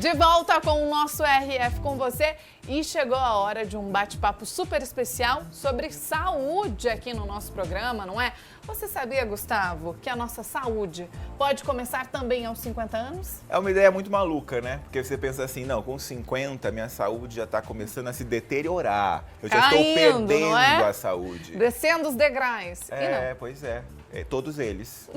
De volta com o nosso RF com você e chegou a hora de um bate-papo super especial sobre saúde aqui no nosso programa, não é? Você sabia, Gustavo, que a nossa saúde pode começar também aos 50 anos? É uma ideia muito maluca, né? Porque você pensa assim, não, com 50 minha saúde já está começando a se deteriorar. Eu já estou perdendo não é? a saúde. Descendo os degraus. Pois é. Todos eles.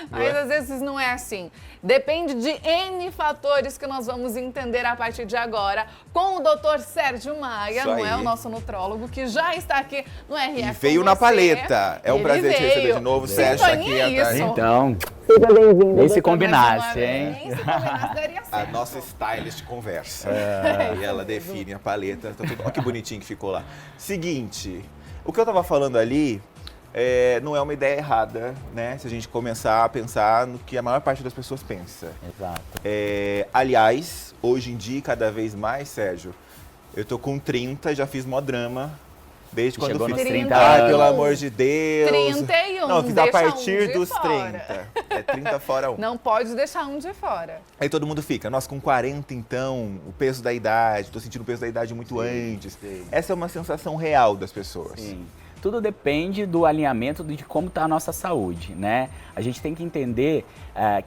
Mas às vezes não é assim. Depende de N fatores que nós vamos entender a partir de agora com o Dr. Sérgio Maia, não é? O nosso nutrólogo, que já está aqui no RF. E veio na paleta. É um prazer te receber de novo, Sérgio, aqui atrás. Então, seja bem-vindo. nem se combinasse, hein? Nem se combinasse, daria certo. A nossa stylist conversa. E ela define a paleta. Olha que bonitinho que ficou lá. Seguinte, o que eu tava falando ali não é uma ideia errada, né? Se a gente começar a pensar no que a maior parte das pessoas pensa. Exato. Aliás, hoje em dia, cada vez mais, Sérgio, eu tô com 30, já fiz mó drama. Desde quando chegou eu nos fiz 30 Ai, anos. pelo amor de Deus. 31. Não, eu fiz a deixa partir de dos fora. 30. 30 fora 1. Não pode deixar um de fora. Aí todo mundo fica, nossa, com 40 então, o peso da idade, tô sentindo o peso da idade muito antes. Sim. Essa é uma sensação real das pessoas. Sim. Tudo depende do alinhamento de como está a nossa saúde, né? A gente tem que entender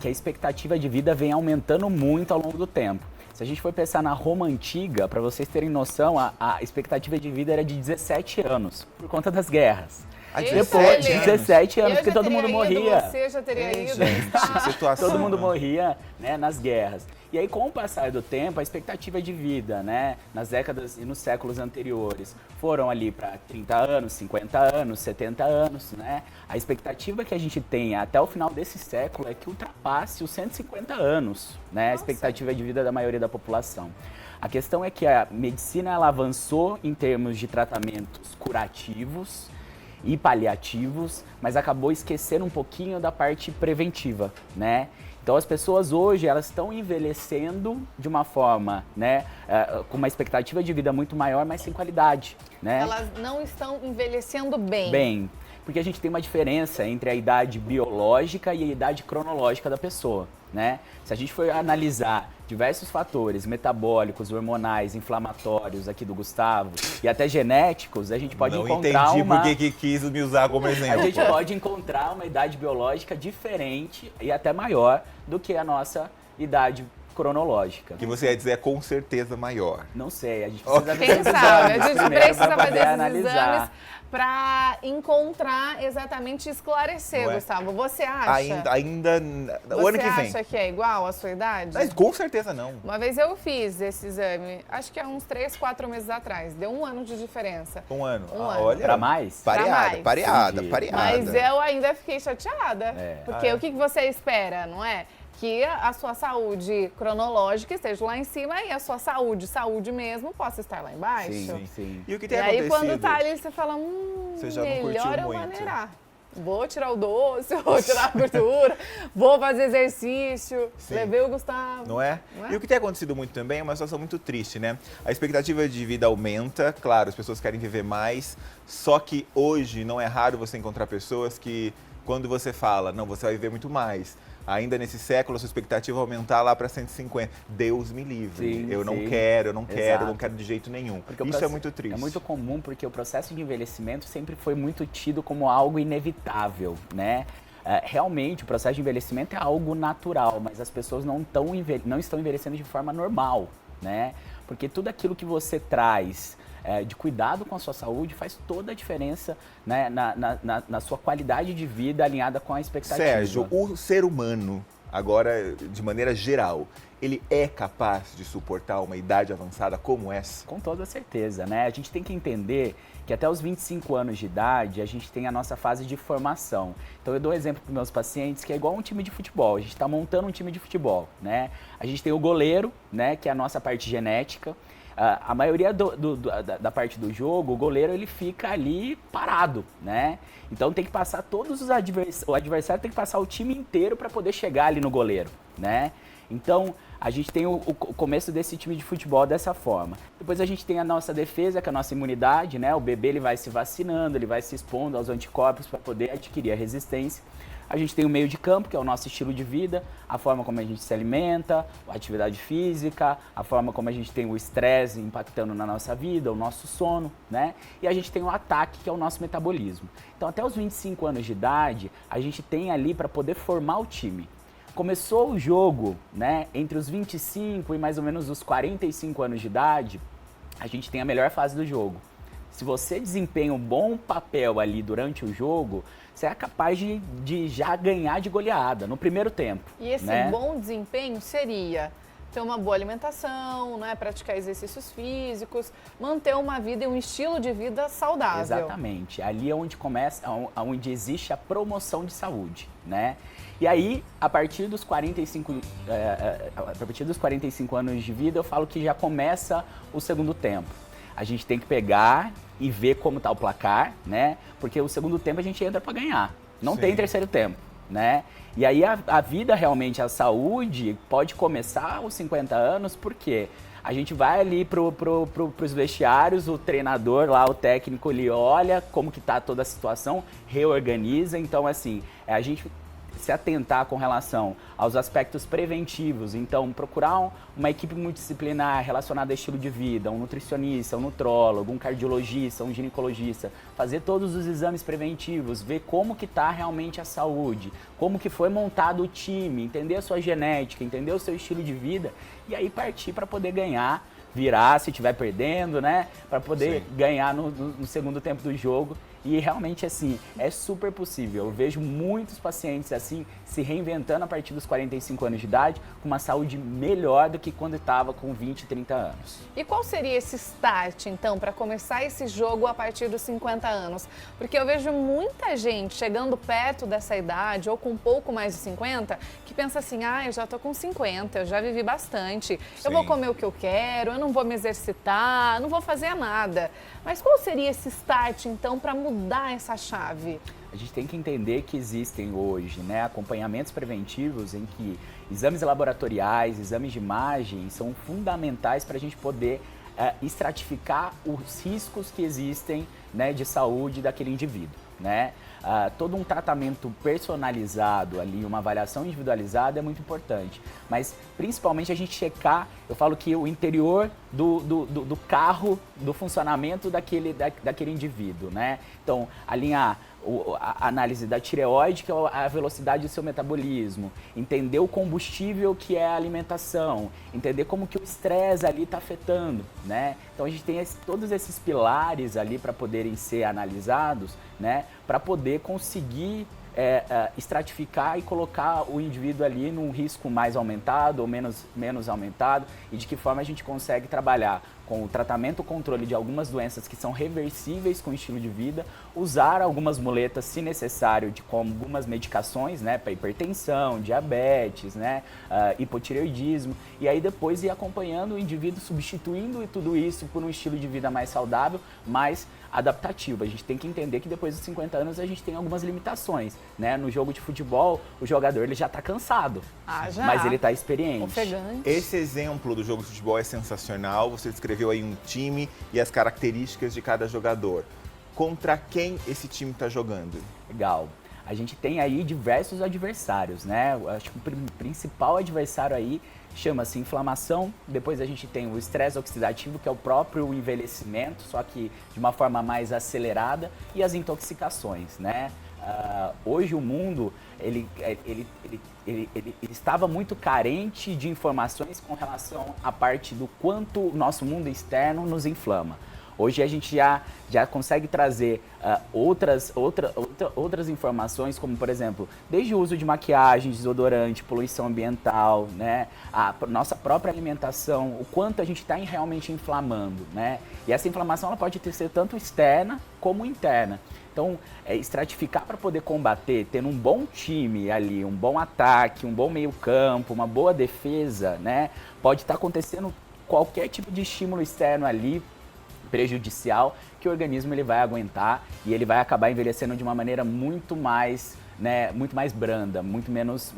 que a expectativa de vida vem aumentando muito ao longo do tempo. Se a gente for pensar na Roma Antiga, para vocês terem noção, a expectativa de vida era de 17 anos, por conta das guerras. Depois, 17 anos, porque todo mundo morria. Você já teria ido. Gente, que situação. Todo mundo morria, né, nas guerras. E aí, com o passar do tempo, a expectativa de vida, né, nas décadas e nos séculos anteriores, foram ali para 30 anos, 50 anos, 70 anos, né? A expectativa que a gente tem até o final desse século é que ultrapasse os 150 anos, né? A expectativa de vida da maioria da população. A questão é que a medicina ela avançou em termos de tratamentos curativos e paliativos, mas acabou esquecendo um pouquinho da parte preventiva, né? Então as pessoas hoje elas estão envelhecendo de uma forma, né, com uma expectativa de vida muito maior, mas sem qualidade, né? Elas não estão envelhecendo bem. Bem, porque a gente tem uma diferença entre a idade biológica e a idade cronológica da pessoa, né? Se a gente for analisar diversos fatores metabólicos, hormonais, inflamatórios aqui do Gustavo e até genéticos, a gente pode encontrar Não entendi por que quis me usar como exemplo. A gente pode encontrar uma idade biológica diferente e até maior do que a nossa idade cronológica. Que você ia dizer com certeza maior. Não sei, a gente precisa ver Quem esses sabe? exames A gente primeiro precisa pra fazer poder esses analisar. exames para encontrar exatamente e esclarecer, Não é? Gustavo. Você acha? Ainda o ano que vem. Você acha que é igual à sua idade? Mas com certeza não. Uma vez eu fiz esse exame, acho que há uns 3, 4 meses atrás. Deu 1 ano de diferença. Um ano. Um ano. Olha. Pra mais? Pareada. Entendi. Mas eu ainda fiquei chateada. Porque o que você espera, não é? Que a sua saúde cronológica esteja lá em cima e a sua saúde mesmo, possa estar lá embaixo. Sim. E o que tem E aí, acontecido? quando tá ali, você fala, Você já não melhor curtiu eu muito. maneirar. Vou tirar o doce, vou tirar a gordura, vou fazer exercício. Sim. Levei o Gustavo. Não é? Não é? E o que tem acontecido muito também é uma situação muito triste, né? A expectativa de vida aumenta, claro, as pessoas querem viver mais, só que hoje não é raro você encontrar pessoas que, quando você fala, não, você vai viver muito mais, ainda nesse século a sua expectativa é aumentar lá para 150. Deus me livre. Eu não quero de jeito nenhum. Porque isso é muito triste. É muito comum porque o processo de envelhecimento sempre foi muito tido como algo inevitável, né? Realmente, o processo de envelhecimento é algo natural, mas as pessoas não estão envelhecendo de forma normal, né? Porque tudo aquilo que você traz de cuidado com a sua saúde faz toda a diferença, né, na sua qualidade de vida alinhada com a expectativa. Sérgio, o ser humano, agora de maneira geral, ele é capaz de suportar uma idade avançada como essa? Com toda certeza, né? A gente tem que entender que até os 25 anos de idade a gente tem a nossa fase de formação. Então eu dou um exemplo para os meus pacientes que é igual um time de futebol. A gente está montando um time de futebol, né? A gente tem o goleiro, né, que é a nossa parte genética. A maioria da parte do jogo, o goleiro ele fica ali parado, né? Então tem que passar todos os adversários, o adversário tem que passar o time inteiro para poder chegar ali no goleiro, né? Então a gente tem o começo desse time de futebol dessa forma. Depois a gente tem a nossa defesa, que é a nossa imunidade, né? O bebê ele vai se vacinando, ele vai se expondo aos anticorpos para poder adquirir a resistência. A gente tem o meio de campo, que é o nosso estilo de vida, a forma como a gente se alimenta, a atividade física, a forma como a gente tem o estresse impactando na nossa vida, o nosso sono, né? E a gente tem o ataque, que é o nosso metabolismo. Então, até os 25 anos de idade, a gente tem ali para poder formar o time. Começou o jogo, né, entre os 25 e mais ou menos os 45 anos de idade, a gente tem a melhor fase do jogo. Se você desempenha um bom papel ali durante o jogo, você é capaz de já ganhar de goleada no primeiro tempo. E esse né? bom desempenho seria ter uma boa alimentação, né, praticar exercícios físicos, manter uma vida e um estilo de vida saudável. Exatamente. Ali é onde começa, onde existe a promoção de saúde, né? E aí, a partir dos 45 anos de vida, eu falo que já começa o segundo tempo. A gente tem que pegar e ver como está o placar, né? Porque o segundo tempo a gente entra para ganhar. Não Sim. tem terceiro tempo, né? E aí a vida realmente, a saúde, pode começar aos 50 anos, porque a gente vai ali pros vestiários, o treinador lá, o técnico, ele olha como que tá toda a situação, reorganiza. Então, assim, a gente se atentar com relação aos aspectos preventivos, então procurar uma equipe multidisciplinar relacionada a estilo de vida, um nutricionista, um nutrólogo, um cardiologista, um ginecologista, fazer todos os exames preventivos, ver como que está realmente a saúde, como que foi montado o time, entender a sua genética, entender o seu estilo de vida e aí partir para poder ganhar, virar se estiver perdendo, né, para poder ganhar no segundo tempo do jogo. E realmente, assim, é super possível. Eu vejo muitos pacientes, assim, se reinventando a partir dos 45 anos de idade, com uma saúde melhor do que quando estava com 20, 30 anos. E qual seria esse start, então, para começar esse jogo a partir dos 50 anos? Porque eu vejo muita gente chegando perto dessa idade, ou com um pouco mais de 50, que pensa assim, eu já tô com 50, eu já vivi bastante, eu vou comer o que eu quero, eu não vou me exercitar, não vou fazer nada. Mas qual seria esse start, então, para mudar essa chave? A gente tem que entender que existem hoje, né, acompanhamentos preventivos em que exames laboratoriais, exames de imagem são fundamentais para a gente poder estratificar os riscos que existem, né, de saúde daquele indivíduo, né? Todo um tratamento personalizado ali, uma avaliação individualizada é muito importante, mas principalmente a gente checar, eu falo que o interior do carro, do funcionamento daquele indivíduo, né? Então, alinhar a análise da tireoide, que é a velocidade do seu metabolismo, entender o combustível que é a alimentação, entender como que o estresse ali está afetando, né? Então a gente tem todos esses pilares ali para poderem ser analisados, né? Para poder conseguir estratificar e colocar o indivíduo ali num risco mais aumentado ou menos aumentado e de que forma a gente consegue trabalhar com o tratamento, o controle de algumas doenças que são reversíveis com o estilo de vida, usar algumas muletas, se necessário, como algumas medicações, né, para hipertensão, diabetes, né, hipotireoidismo, e aí depois ir acompanhando o indivíduo, substituindo tudo isso por um estilo de vida mais saudável, mais adaptativo. A gente tem que entender que depois dos 50 anos a gente tem algumas limitações, né? No jogo de futebol, o jogador ele já está cansado, mas ele está experiente. Ofegante. Esse exemplo do jogo de futebol é sensacional. Você descreveu aí um time e as características de cada jogador. Contra quem esse time está jogando? Legal. A gente tem aí diversos adversários, né? Acho que o principal adversário aí chama-se inflamação, depois a gente tem o estresse oxidativo, que é o próprio envelhecimento, só que de uma forma mais acelerada, e as intoxicações, né? Hoje o mundo, ele estava muito carente de informações com relação à parte do quanto o nosso mundo externo nos inflama. Hoje a gente já consegue trazer outras informações, como por exemplo, desde o uso de maquiagem, desodorante, poluição ambiental, né? A nossa própria alimentação, o quanto a gente está realmente inflamando, né? E essa inflamação ela pode ser tanto externa como interna. Então, estratificar para poder combater, tendo um bom time ali, um bom ataque, um bom meio-campo, uma boa defesa, né? Pode estar acontecendo qualquer tipo de estímulo externo ali, prejudicial, que o organismo ele vai aguentar e ele vai acabar envelhecendo de uma maneira muito mais né, muito mais branda, muito menos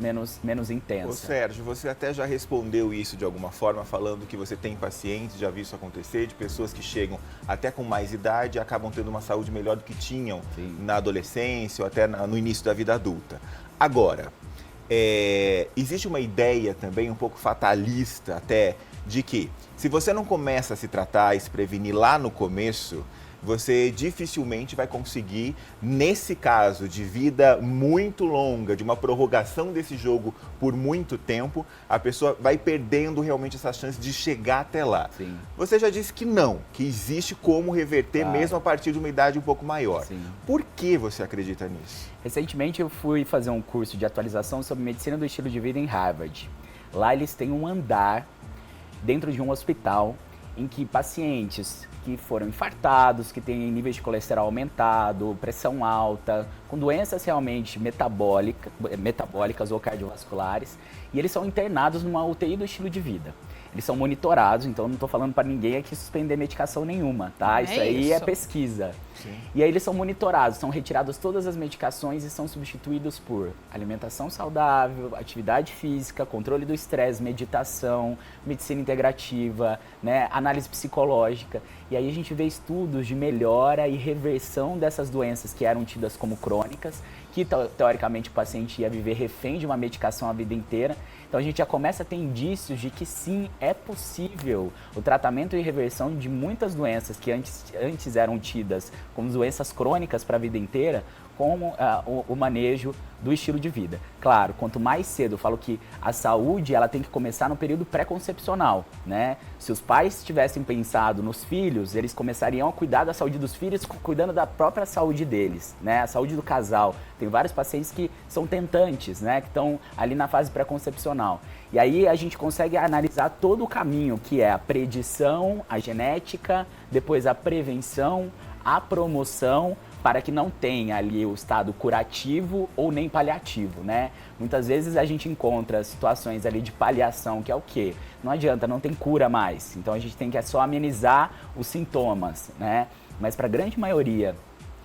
intensa. Ô Sérgio, você até já respondeu isso de alguma forma, falando que você tem pacientes, já viu isso acontecer, de pessoas que chegam até com mais idade e acabam tendo uma saúde melhor do que tinham na adolescência ou até no início da vida adulta. Agora, existe uma ideia também um pouco fatalista até, de que se você não começa a se tratar e se prevenir lá no começo, você dificilmente vai conseguir, nesse caso de vida muito longa, de uma prorrogação desse jogo por muito tempo, a pessoa vai perdendo realmente essa chance de chegar até lá. Sim. Você já disse que não, que existe como reverter mesmo a partir de uma idade um pouco maior. Sim. Por que você acredita nisso? Recentemente eu fui fazer um curso de atualização sobre medicina do estilo de vida em Harvard. Lá eles têm um andar dentro de um hospital em que pacientes que foram infartados, que têm níveis de colesterol aumentado, pressão alta, com doenças realmente metabólicas ou cardiovasculares, e eles são internados numa UTI do estilo de vida. Eles são monitorados, então não estou falando para ninguém aqui suspender medicação nenhuma, tá? Isso aí é pesquisa. Sim. E aí eles são monitorados, são retiradas todas as medicações e são substituídos por alimentação saudável, atividade física, controle do estresse, meditação, medicina integrativa, né, análise psicológica. E aí a gente vê estudos de melhora e reversão dessas doenças que eram tidas como crônicas, que teoricamente o paciente ia viver refém de uma medicação a vida inteira. Então a gente já começa a ter indícios de que sim, é possível o tratamento e reversão de muitas doenças que antes eram tidas como doenças crônicas para a vida inteira, com o manejo do estilo de vida. Claro, quanto mais cedo, eu falo que a saúde ela tem que começar no período pré-concepcional, né? Se os pais tivessem pensado nos filhos, eles começariam a cuidar da saúde dos filhos, cuidando da própria saúde deles, né? A saúde do casal. Tem vários pacientes que são tentantes, né? Que estão ali na fase pré-concepcional. E aí a gente consegue analisar todo o caminho, que é a predição, a genética, depois a prevenção, a promoção, para que não tenha ali o estado curativo ou nem paliativo, né? Muitas vezes a gente encontra situações ali de paliação, que é o quê? Não adianta, não tem cura mais. Então a gente tem que só amenizar os sintomas, né? Mas para a grande maioria,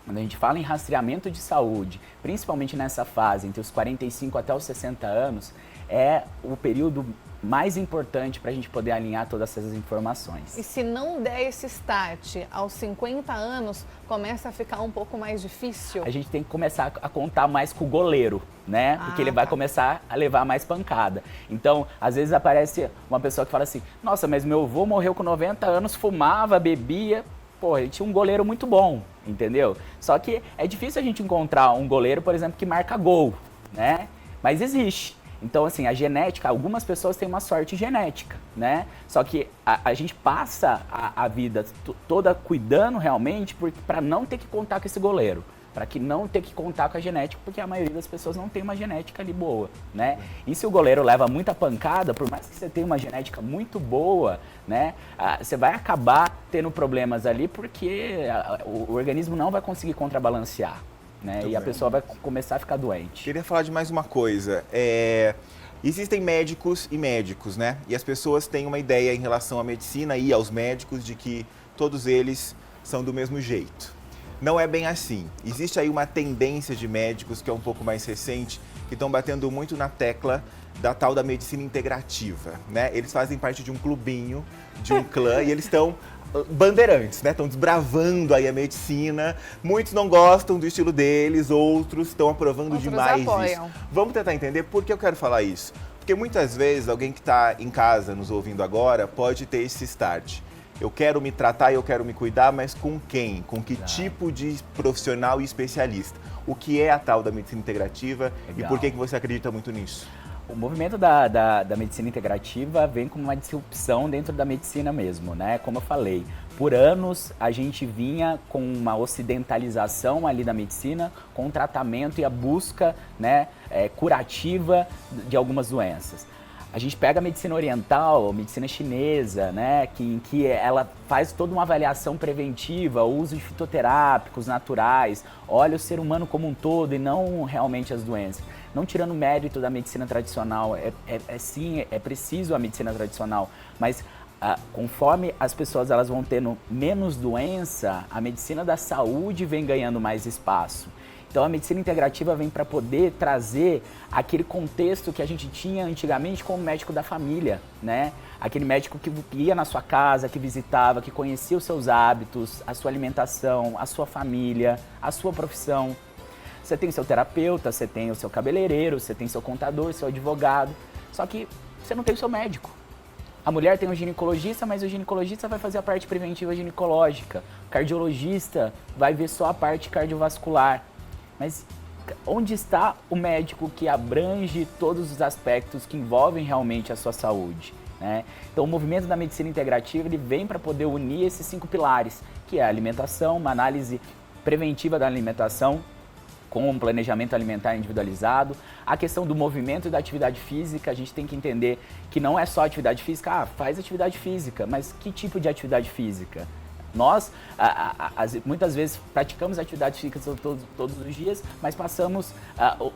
quando a gente fala em rastreamento de saúde, principalmente nessa fase, entre os 45 até os 60 anos, é o período mais importante para a gente poder alinhar todas essas informações. E se não der esse start aos 50 anos, começa a ficar um pouco mais difícil? A gente tem que começar a contar mais com o goleiro, né? Porque ele vai começar a levar mais pancada. Então, às vezes aparece uma pessoa que fala assim, nossa, mas meu avô morreu com 90 anos, fumava, bebia. Pô, ele tinha um goleiro muito bom, entendeu? Só que é difícil a gente encontrar um goleiro, por exemplo, que marca gol, né? Mas existe. Então, assim, a genética, algumas pessoas têm uma sorte genética, né? Só que a gente passa a vida toda cuidando realmente para não ter que contar com esse goleiro, para que não ter que contar com a genética, porque a maioria das pessoas não tem uma genética ali boa, né? E se o goleiro leva muita pancada, por mais que você tenha uma genética muito boa, né? Você vai acabar tendo problemas ali porque o organismo não vai conseguir contrabalancear. Né? E a pessoa vai começar a ficar doente. Queria falar de mais uma coisa. Existem médicos e médicos, né? E as pessoas têm uma ideia em relação à medicina e aos médicos de que todos eles são do mesmo jeito. Não é bem assim. Existe aí uma tendência de médicos, que é um pouco mais recente, que estão batendo muito na tecla da tal da medicina integrativa, né? Eles fazem parte de um clubinho, de um clã, e eles estão bandeirantes, né? Estão desbravando aí a medicina. Muitos não gostam do estilo deles, outros estão aprovando demais apoiam. Isso. Vamos tentar entender por que eu quero falar isso. Porque muitas vezes alguém que está em casa nos ouvindo agora pode ter esse start. Eu quero me tratar e eu quero me cuidar, mas com quem? Com que tipo de profissional e especialista? O que é a tal da medicina integrativa e por que você acredita muito nisso? O movimento da medicina integrativa vem como uma disrupção dentro da medicina mesmo, né? Como eu falei, por anos a gente vinha com uma ocidentalização ali da medicina, com o tratamento e a busca, né, curativa de algumas doenças. A gente pega a medicina oriental, a medicina chinesa, né, em que ela faz toda uma avaliação preventiva, o uso de fitoterápicos naturais, olha o ser humano como um todo e não realmente as doenças. Não tirando mérito da medicina tradicional, sim, é preciso a medicina tradicional, mas conforme as pessoas elas vão tendo menos doença, a medicina da saúde vem ganhando mais espaço. Então a medicina integrativa vem para poder trazer aquele contexto que a gente tinha antigamente como médico da família, né? Aquele médico que ia na sua casa, que visitava, que conhecia os seus hábitos, a sua alimentação, a sua família, a sua profissão. Você tem seu terapeuta, você tem o seu cabeleireiro, você tem seu contador, seu advogado, só que você não tem o seu médico. A mulher tem um ginecologista, mas o ginecologista vai fazer a parte preventiva ginecológica. O cardiologista vai ver só a parte cardiovascular. Mas onde está o médico que abrange todos os aspectos que envolvem realmente a sua saúde, né? Então o movimento da medicina integrativa ele vem para poder unir esses 5 pilares, que é a alimentação, uma análise preventiva da alimentação, com um planejamento alimentar individualizado, a questão do movimento e da atividade física. A gente tem que entender que não é só atividade física, faz atividade física, mas que tipo de atividade física? Nós, muitas vezes, praticamos atividade física todos os dias, mas passamos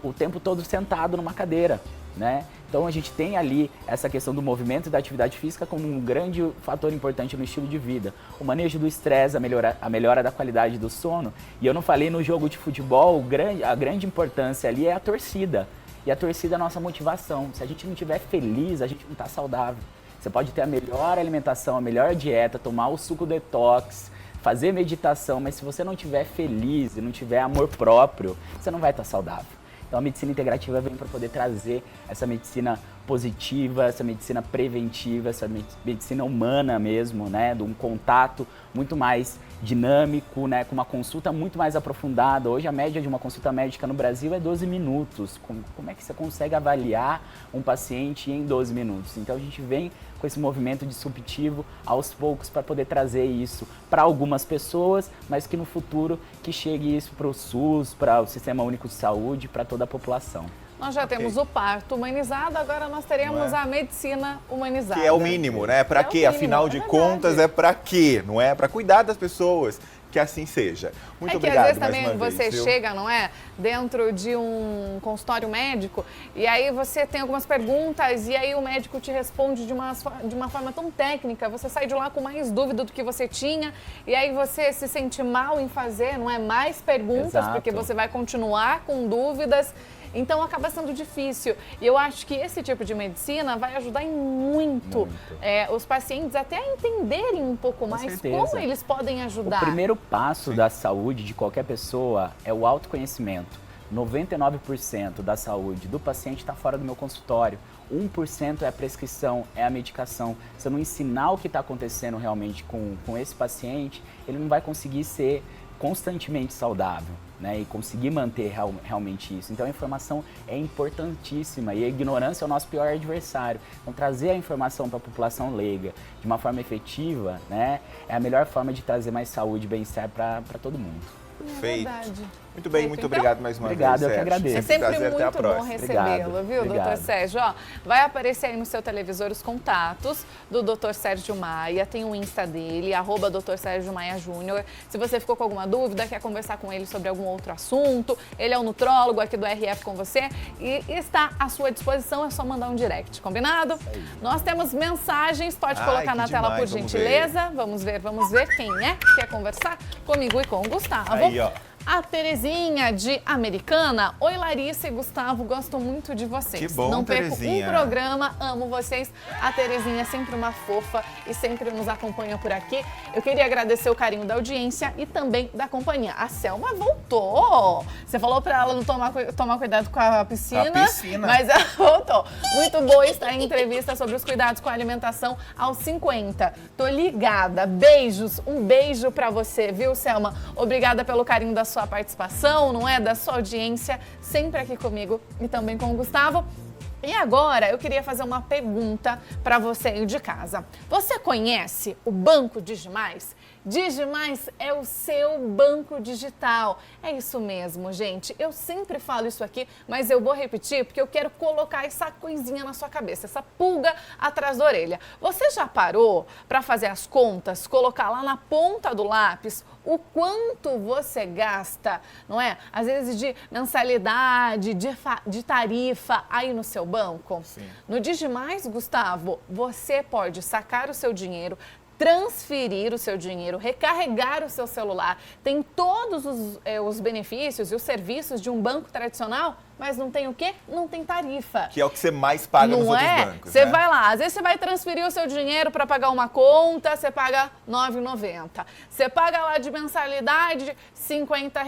o tempo todo sentado numa cadeira, né? Então a gente tem ali essa questão do movimento e da atividade física como um grande fator importante no estilo de vida. O manejo do estresse, a melhora da qualidade do sono. E eu não falei no jogo de futebol, a grande importância ali é a torcida. E a torcida é a nossa motivação. Se a gente não estiver feliz, a gente não está saudável. Você pode ter a melhor alimentação, a melhor dieta, tomar o suco detox, fazer meditação, mas se você não estiver feliz e não tiver amor próprio, você não vai estar saudável. Então a medicina integrativa vem para poder trazer essa medicina positiva, essa medicina preventiva, essa medicina humana mesmo, né, de um contato muito mais dinâmico, né, com uma consulta muito mais aprofundada. Hoje a média de uma consulta médica no Brasil é 12 minutos. Como é que você consegue avaliar um paciente em 12 minutos? Então a gente vem com esse movimento disruptivo aos poucos para poder trazer isso para algumas pessoas, mas que no futuro que chegue isso para o SUS, para o Sistema Único de Saúde, para toda a população. Nós já temos o parto humanizado, agora nós teremos a medicina humanizada. Que é o mínimo, né? Para quê? Afinal de contas, é para quê? Não é? Para cuidar das pessoas. Que assim seja. Muito obrigado. Às vezes também você chega, não é? Dentro de um consultório médico e aí você tem algumas perguntas e aí o médico te responde de uma forma tão técnica, você sai de lá com mais dúvida do que você tinha e aí você se sente mal em fazer, não é? Mais perguntas, Exato. Porque você vai continuar com dúvidas. Então acaba sendo difícil. E eu acho que esse tipo de medicina vai ajudar em muito. Os pacientes até a entenderem um pouco mais como eles podem ajudar. O primeiro passo da saúde de qualquer pessoa é o autoconhecimento. 99% da saúde do paciente está fora do meu consultório. 1% é a prescrição, é a medicação. Se eu não ensinar o que está acontecendo realmente com esse paciente, ele não vai conseguir ser constantemente saudável, né, e conseguir manter realmente isso. Então a informação é importantíssima e a ignorância é o nosso pior adversário. Então trazer a informação para a população leiga de uma forma efetiva, né, é a melhor forma de trazer mais saúde e bem-estar para todo mundo. Perfeito. Muito bem, muito obrigado mais uma vez. Obrigado, eu que agradeço. É sempre muito bom recebê-lo, viu, doutor Sérgio? Ó, vai aparecer aí no seu televisor os contatos do doutor Sérgio Maia, tem o Insta dele, @Dr. Sérgio Maia Júnior. Se você ficou com alguma dúvida, quer conversar com ele sobre algum outro assunto, ele é o nutrólogo aqui do RF com você e está à sua disposição, é só mandar um direct, combinado? Nós temos mensagens, pode colocar na tela por gentileza. Vamos ver quem é que quer conversar comigo e com o Gustavo. Aí, ó. A Terezinha de Americana. Oi, Larissa e Gustavo, gosto muito de vocês. Que bom, não perco Terezinha. um programa, amo vocês. A Terezinha é sempre uma fofa e sempre nos acompanha por aqui. Eu queria agradecer o carinho da audiência e também da companhia. A Selma voltou. Você falou pra ela não tomar cuidado com a piscina, mas ela voltou. Muito boa estar em entrevista sobre os cuidados com a alimentação aos 50. Tô ligada. Beijos, um beijo pra você, viu, Selma? Obrigada pelo carinho da sua participação, não é? Da sua audiência, sempre aqui comigo e também com o Gustavo. E agora eu queria fazer uma pergunta para você aí de casa. Você conhece o Banco Digimais? Digimais é o seu banco digital. É isso mesmo, gente. Eu sempre falo isso aqui, mas eu vou repetir porque eu quero colocar essa coisinha na sua cabeça, essa pulga atrás da orelha. Você já parou para fazer as contas, colocar lá na ponta do lápis o quanto você gasta, não é? Às vezes de mensalidade, de tarifa aí no seu banco? Sim. No Digimais, Gustavo, você pode sacar o seu dinheiro, transferir o seu dinheiro, recarregar o seu celular. Tem todos os benefícios e os serviços de um banco tradicional, mas não tem o quê? Não tem tarifa. Que é o que você mais paga nos outros bancos, Você né? vai lá, às vezes você vai transferir o seu dinheiro para pagar uma conta, você paga R$ 9,90. Você paga lá de mensalidade R$ 50.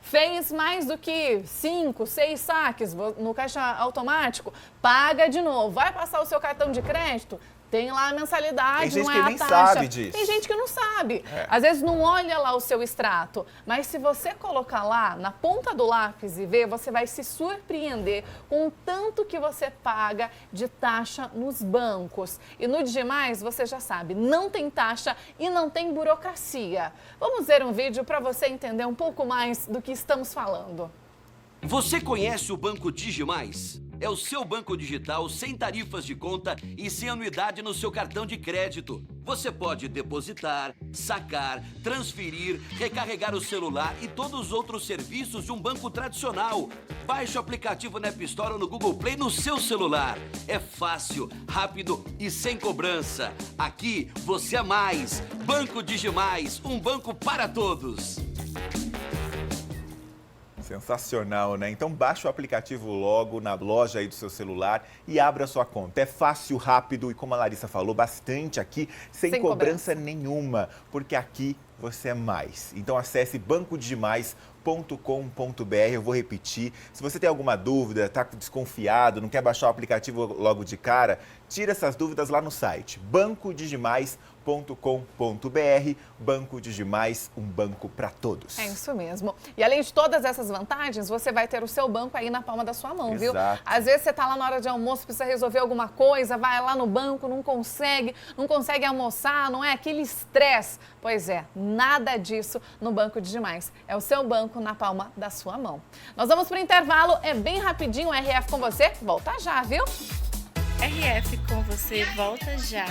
Fez mais do que 5, 6 saques no caixa automático, paga de novo. Vai passar o seu cartão de crédito? Tem lá a mensalidade, Tem gente não é que a nem taxa. sabe disso. Tem gente que não sabe. É. Às vezes não olha lá o seu extrato. Mas se você colocar lá na ponta do lápis e ver, você vai se surpreender com o tanto que você paga de taxa nos bancos. E no Digimais, você já sabe, não tem taxa e não tem burocracia. Vamos ver um vídeo para você entender um pouco mais do que estamos falando. Você conhece o Banco Digimais? É o seu banco digital sem tarifas de conta e sem anuidade no seu cartão de crédito. Você pode depositar, sacar, transferir, recarregar o celular e todos os outros serviços de um banco tradicional. Baixe o aplicativo na App Store ou no Google Play no seu celular. É fácil, rápido e sem cobrança. Aqui você é mais. Banco Digimais, um banco para todos. Sensacional, né? Então baixa o aplicativo logo na loja aí do seu celular e abra a sua conta. É fácil, rápido e, como a Larissa falou, bastante aqui, sem cobrança nenhuma, porque aqui você é mais. Então acesse bancodigimais.com.br, eu vou repetir. Se você tem alguma dúvida, está desconfiado, não quer baixar o aplicativo logo de cara, tira essas dúvidas lá no site bancodigimais.com.br. Banco Digimais, um banco para todos. É isso mesmo. E além de todas essas vantagens, você vai ter o seu banco aí na palma da sua mão, viu? Exato. Às vezes você está lá na hora de almoço, precisa resolver alguma coisa, vai lá no banco, não consegue almoçar, não é? Aquele estresse. Pois é, nada disso no Banco Digimais. É o seu banco na palma da sua mão. Nós vamos para o intervalo, é bem rapidinho, o RF com você, volta já, viu? RF com você, volta já.